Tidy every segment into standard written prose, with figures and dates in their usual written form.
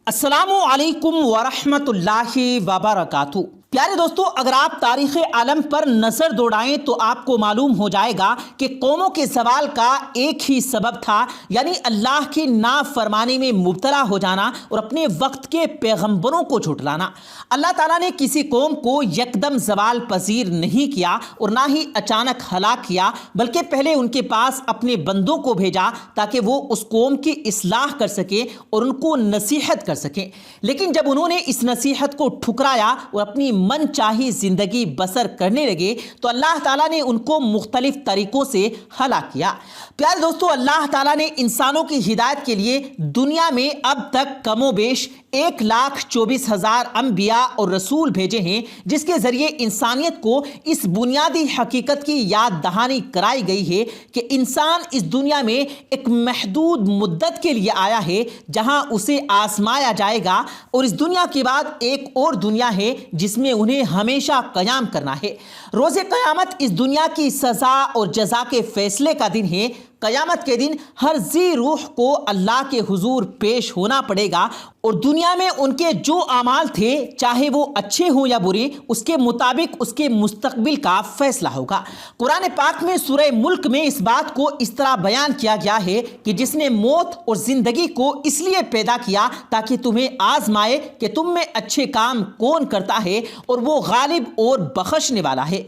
السلام علیکم ورحمۃ اللہ وبرکاتہ۔ پیارے دوستو، اگر آپ تاریخ عالم پر نظر دوڑائیں تو آپ کو معلوم ہو جائے گا کہ قوموں کے زوال کا ایک ہی سبب تھا، یعنی اللہ کی نافرمانی میں مبتلا ہو جانا اور اپنے وقت کے پیغمبروں کو جھٹلانا۔ اللہ تعالیٰ نے کسی قوم کو یکدم زوال پذیر نہیں کیا اور نہ ہی اچانک ہلاک کیا، بلکہ پہلے ان کے پاس اپنے بندوں کو بھیجا تاکہ وہ اس قوم کی اصلاح کر سکیں اور ان کو نصیحت کر سکیں۔ لیکن جب انہوں نے اس نصیحت کو ٹھکرایا اور اپنی من چاہی زندگی بسر کرنے لگے تو اللہ تعالیٰ نے ان کو مختلف طریقوں سے ہلاک کیا۔ پیارے دوستو، اللہ تعالیٰ نے انسانوں کی ہدایت کے لیے دنیا میں اب تک کم و بیش 1,24,000 انبیاء اور رسول بھیجے ہیں، جس کے ذریعے انسانیت کو اس بنیادی حقیقت کی یاد دہانی کرائی گئی ہے کہ انسان اس دنیا میں ایک محدود مدت کے لیے آیا ہے جہاں اسے آزمایا جائے گا، اور اس دنیا کے بعد ایک اور دنیا ہے جس میں انہیں ہمیشہ قیام کرنا ہے۔ روز قیامت اس دنیا کی سزا اور جزا کے فیصلے کا دن ہے۔ قیامت کے دن ہر ذی روح کو اللہ کے حضور پیش ہونا پڑے گا، اور دنیا میں ان کے جو اعمال تھے، چاہے وہ اچھے ہوں یا برے، اس کے مطابق اس کے مستقبل کا فیصلہ ہوگا۔ قرآن پاک میں سورہ ملک میں اس بات کو اس طرح بیان کیا گیا ہے کہ جس نے موت اور زندگی کو اس لیے پیدا کیا تاکہ تمہیں آزمائے کہ تم میں اچھے کام کون کرتا ہے، اور وہ غالب اور بخشنے والا ہے۔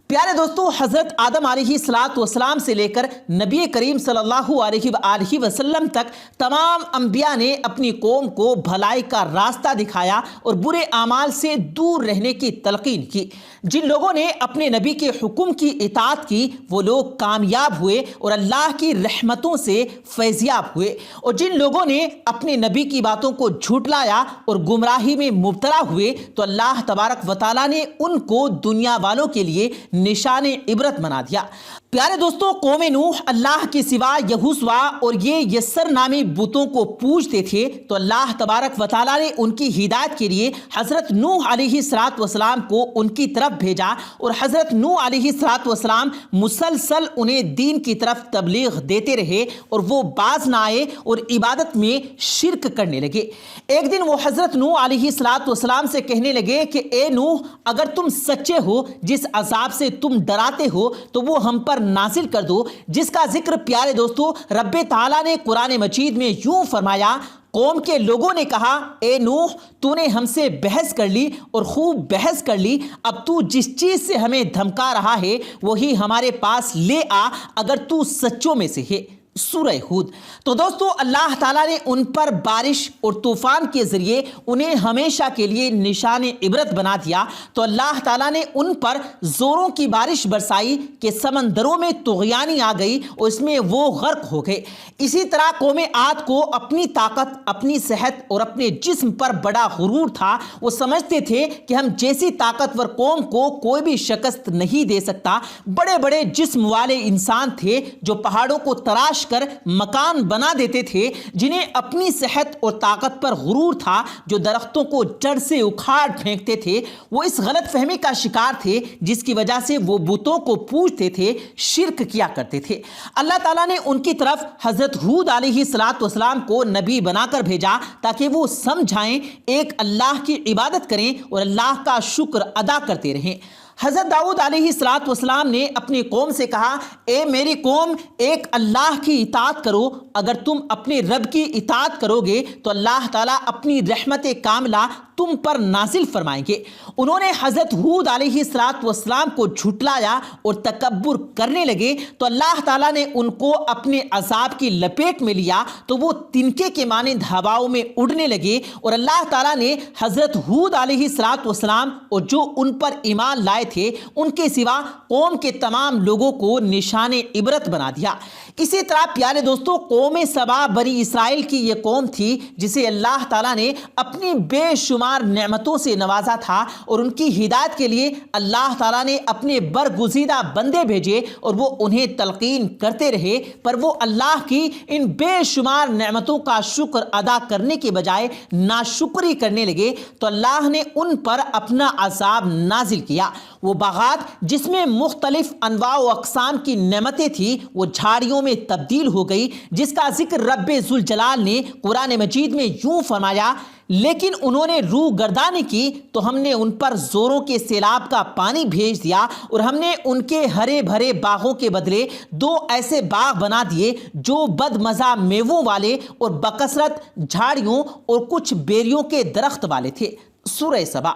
پیارے دوستو، حضرت آدم علیہ السلام سے لے کر نبی کریم صلی اللہ علیہ وآلہ وسلم تک تمام انبیاء نے اپنی قوم کو بھلائی کا راستہ دکھایا اور برے اعمال سے دور رہنے کی تلقین کی۔ جن لوگوں نے اپنے نبی کے حکم کی اطاعت کی وہ لوگ کامیاب ہوئے اور اللہ کی رحمتوں سے فیضیاب ہوئے، اور جن لوگوں نے اپنے نبی کی باتوں کو جھٹلایا اور گمراہی میں مبتلا ہوئے تو اللہ تبارک و تعالیٰ نے ان کو دنیا والوں کے لیے نشان عبرت بنا دیا۔ پیارے دوستو، قوم نوح اللہ کے سوا یہوشوا اور یہ یسر نامی بتوں کو پوجتے تھے، تو اللہ تبارک و تعالیٰ نے ان کی ہدایت کے لیے حضرت نوح علیہ السلام کو ان کی طرف بھیجا، اور حضرت نوح علیہ السلام مسلسل انہیں دین کی طرف تبلیغ دیتے رہے، اور وہ باز نہ آئے اور عبادت میں شرک کرنے لگے۔ ایک دن وہ حضرت نوح علیہ السلام سے کہنے لگے کہ اے نوح، اگر تم سچے ہو، جس عذاب سے تم ڈراتے ہو تو وہ ہم پر نازل کر دو، جس کا ذکر پیارے دوستو رب تعالیٰ نے قرآن مجید میں یوں فرمایا۔ قوم کے لوگوں نے کہا، اے نوح، تو نے ہم سے بحث کر لی اور خوب بحث کر لی، اب تو جس چیز سے ہمیں دھمکا رہا ہے وہی ہمارے پاس لے آ، اگر تو سچوں میں سے ہے۔ سورہ ہود۔ تو دوستو، اللہ تعالیٰ نے ان پر بارش اور طوفان کے ذریعے انہیں ہمیشہ کے لیے نشان عبرت بنا دیا، تو اللہ تعالیٰ نے ان پر زوروں کی بارش برسائی کہ سمندروں میں طغیانی آ گئی اور اس میں وہ غرق ہو گئے۔ اسی طرح قوم عاد کو اپنی طاقت، اپنی صحت اور اپنے جسم پر بڑا غرور تھا۔ وہ سمجھتے تھے کہ ہم جیسی طاقتور قوم کو کوئی بھی شکست نہیں دے سکتا۔ بڑے بڑے جسم والے انسان تھے جو پہاڑوں کو تراش کر مکان بنا دیتے تھے، جنہیں اپنی صحت اور طاقت پر غرور تھا، جو درختوں کو جڑ سے اکھاڑ پھینکتے تھے۔ وہ اس غلط فہمی کا شکار تھے جس کی وجہ سے وہ بتوں کو پوجتے تھے، شرک کیا کرتے تھے۔ اللہ تعالیٰ نے ان کی طرف حضرت ہود علیہ السلام کو نبی بنا کر بھیجا تاکہ وہ سمجھائیں، ایک اللہ کی عبادت کریں اور اللہ کا شکر ادا کرتے رہیں۔ حضرت داؤد علیہ السلام نے اپنی قوم سے کہا، اے میری قوم، ایک اللہ کی اطاعت کرو، اگر تم اپنے رب کی اطاعت کرو گے تو اللہ تعالیٰ اپنی رحمت کاملہ تم پر نازل فرمائیں گے۔ انہوں نے حضرت ہود علیہ السلام کو جھٹلایا اور تکبر کرنے لگے تو اللہ تعالیٰ نے ان کو اپنے عذاب کی لپیٹ میں لیا، تو وہ تنکے کے مانند ہواؤں میں اڑنے لگے، اور اللہ تعالیٰ نے حضرت ہود علیہ السلام اور جو ان پر ایمان لائے تھے ان کے سوا قوم کے تمام لوگوں کو نشان عبرت بنا دیا۔ اسی طرح پیارے دوستو، قوم سبا بنی اسرائیل کی یہ قوم تھی جسے اللہ تعالیٰ نے اپنی بے شمار نعمتوں سے نوازا تھا، اور ان کی ہدایت کے لیے اللہ تعالیٰ نے اپنے برگزیدہ بندے بھیجے اور وہ انہیں تلقین کرتے رہے، پر وہ اللہ کی ان بے شمار نعمتوں کا شکر ادا کرنے کے بجائے ناشکری کرنے لگے، تو اللہ نے ان پر اپنا عذاب نازل کیا۔ وہ باغات جس میں مختلف انواع و اقسام کی نعمتیں تھیں وہ جھاڑیوں میں تبدیل ہو گئی، جس کا ذکر رب ذوالجلال نے قرآن مجید میں یوں فرمایا، لیکن انہوں نے روح گردانی کی تو ہم نے ان پر زوروں کے سیلاب کا پانی بھیج دیا اور ہم نے ان کے ہرے بھرے باغوں کے بدلے 2 ایسے باغ بنا دیے جو بد مزہ میووں والے اور بکثرت جھاڑیوں اور کچھ بیریوں کے درخت والے تھے۔ سورہ سبا۔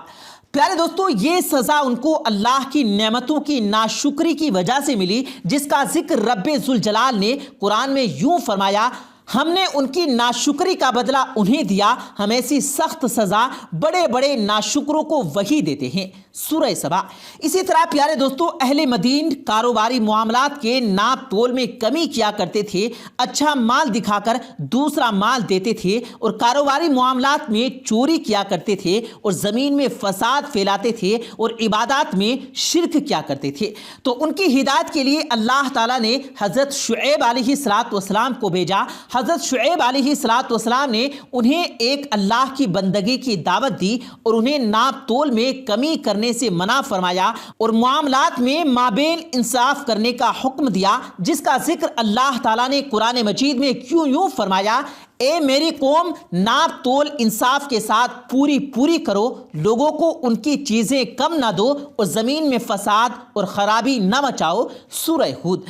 پیارے دوستو، یہ سزا ان کو اللہ کی نعمتوں کی ناشکری کی وجہ سے ملی، جس کا ذکر رب ذوالجلال نے قرآن میں یوں فرمایا، ہم نے ان کی ناشکری کا بدلہ انہیں دیا، ہم ایسی سخت سزا بڑے بڑے ناشکروں کو وہی دیتے ہیں۔ سورہ سبا۔ اسی طرح پیارے دوستو، اہل مدین کاروباری معاملات کے ناپ تول میں کمی کیا کرتے تھے، اچھا مال دکھا کر دوسرا مال دیتے تھے، اور کاروباری معاملات میں چوری کیا کرتے تھے اور زمین میں فساد پھیلاتے تھے اور عبادات میں شرک کیا کرتے تھے۔ تو ان کی ہدایت کے لیے اللہ تعالیٰ نے حضرت شعیب علیہ السلام کو بھیجا۔ حضرت شعیب علیہ السلام نے انہیں ایک اللہ کی بندگی کی دعوت دی اور انہیں ناپ تول میں کمی کرنے سے منع فرمایا اور معاملات میں مابین انصاف کرنے کا حکم دیا، جس کا ذکر اللہ تعالیٰ نے قرآن مجید میں یوں فرمایا، اے میری قوم، ناپ تول انصاف کے ساتھ پوری کرو، لوگوں کو ان کی چیزیں کم نہ دو اور زمین میں فساد اور خرابی نہ مچاؤ۔ سورہ ہود۔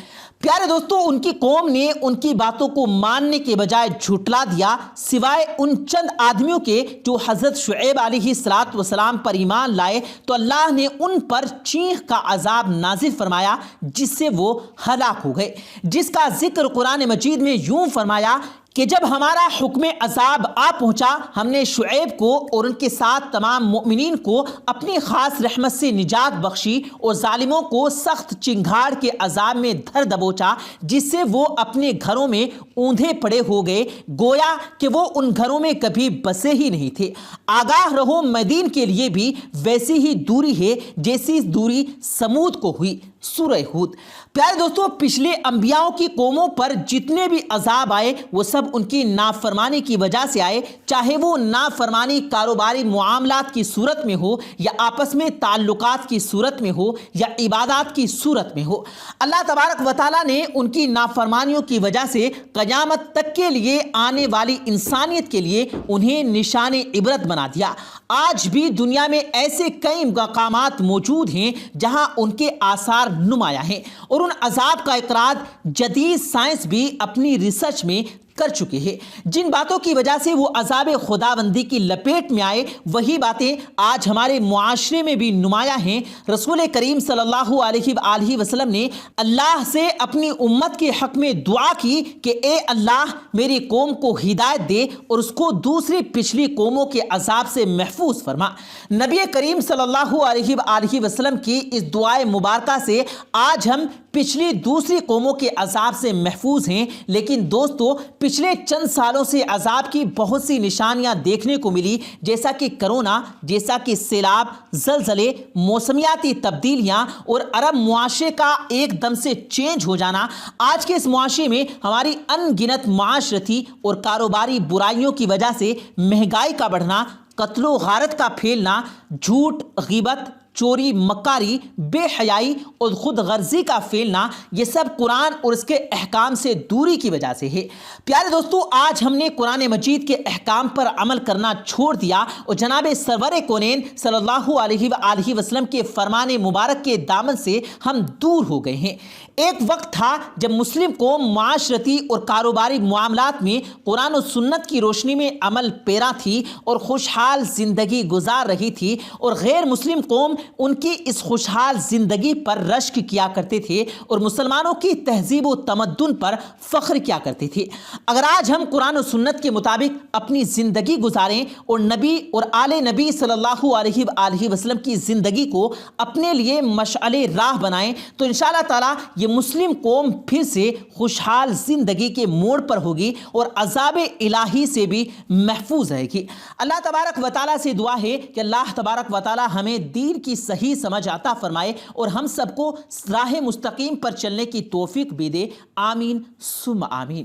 پیارے دوستو، ان کی قوم نے ان کی باتوں کو ماننے کے بجائے جھٹلا دیا، سوائے ان چند آدمیوں کے جو حضرت شعیب علیہ السلام پر ایمان لائے تو اللہ نے ان پر چیخ کا عذاب نازل فرمایا، جس سے وہ ہلاک ہو گئے، جس کا ذکر قرآن مجید میں یوں فرمایا کہ جب ہمارا حکم عذاب آ پہنچا، ہم نے شعیب کو اور ان کے ساتھ تمام مؤمنین کو اپنی خاص رحمت سے نجات بخشی اور ظالموں کو سخت چنگھاڑ کے عذاب میں دھر دبوچا، جس سے وہ اپنے گھروں میں اوندھے پڑے ہو گئے، گویا کہ وہ ان گھروں میں کبھی بسے ہی نہیں تھے۔ آگاہ رہو، مدین کے لیے بھی ویسی ہی دوری ہے جیسی دوری سمود کو ہوئی۔ سورہ ہود۔ پیارے دوستو، پچھلے انبیاءوں کی قوموں پر جتنے بھی عذاب آئے وہ سب ان کی نافرمانی کی وجہ سے آئے، چاہے وہ نافرمانی کاروباری معاملات کی صورت میں ہو یا آپس میں تعلقات کی صورت میں ہو یا عبادات کی صورت میں ہو۔ اللہ تبارک و تعالیٰ نے ان کی نافرمانیوں کی وجہ سے قیامت تک کے لیے آنے والی انسانیت کے لیے انہیں نشان عبرت بنا دیا۔ آج بھی دنیا میں ایسے کئی مقامات موجود ہیں جہاں ان کے آثار نمایاں ہیں، اور ان عذاب کا اقرار جدید سائنس بھی اپنی ریسرچ میں کر چکے ہیں۔ جن باتوں کی وجہ سے وہ عذاب خداوندی کی لپیٹ میں آئے، وہی باتیں آج ہمارے معاشرے میں بھی نمایاں ہیں۔ رسول کریم صلی اللہ علیہ وآلہ وسلم نے اللہ سے اپنی امت کے حق میں دعا کی کہ اے اللہ، میری قوم کو ہدایت دے اور اس کو دوسری پچھلی قوموں کے عذاب سے محفوظ فرما۔ نبی کریم صلی اللہ علیہ وآلہ وسلم کی اس دعائے مبارکہ سے آج ہم پچھلی دوسری قوموں کے عذاب سے محفوظ ہیں، لیکن دوستو، پچھلے چند سالوں سے عذاب کی بہت سی نشانیاں دیکھنے کو ملی، جیسا کہ کرونا، جیسا کہ سیلاب، زلزلے، موسمیاتی تبدیلیاں اور عرب معاشرے کا ایک دم سے چینج ہو جانا۔ آج کے اس معاشرے میں ہماری ان گنت معاشرتی اور کاروباری برائیوں کی وجہ سے مہنگائی کا بڑھنا، قتل و غارت کا پھیلنا، جھوٹ، غیبت، چوری، مکاری، بے حیائی اور خود غرضی کا پھیلنا، یہ سب قرآن اور اس کے احکام سے دوری کی وجہ سے ہے۔ پیارے دوستو، آج ہم نے قرآن مجید کے احکام پر عمل کرنا چھوڑ دیا اور جناب سرور کونین صلی اللہ علیہ وآلہ وسلم کے فرمان مبارک کے دامن سے ہم دور ہو گئے ہیں۔ ایک وقت تھا جب مسلم قوم معاشرتی اور کاروباری معاملات میں قرآن و سنت کی روشنی میں عمل پیرا تھی اور خوشحال زندگی گزار رہی تھی، اور غیر مسلم قوم ان کی اس خوشحال زندگی پر رشک کیا کرتے تھے اور مسلمانوں کی تہذیب و تمدن پر فخر کیا کرتے تھے۔ اگر آج ہم قرآن و سنت کے مطابق اپنی زندگی گزاریں اور نبی اور آل نبی صلی اللہ علیہ وآلہ وسلم کی زندگی کو اپنے لیے مشعل راہ بنائیں تو انشاءاللہ تعالیٰ یہ مسلم قوم پھر سے خوشحال زندگی کے موڑ پر ہوگی اور عذاب الہی سے بھی محفوظ رہے گی۔ اللہ تبارک و تعالیٰ سے دعا ہے کہ اللہ تبارک و تعالیٰ ہمیں دین کی صحیح سمجھ عطا فرمائے اور ہم سب کو راہ مستقیم پر چلنے کی توفیق بھی دے۔ آمین ثم آمین۔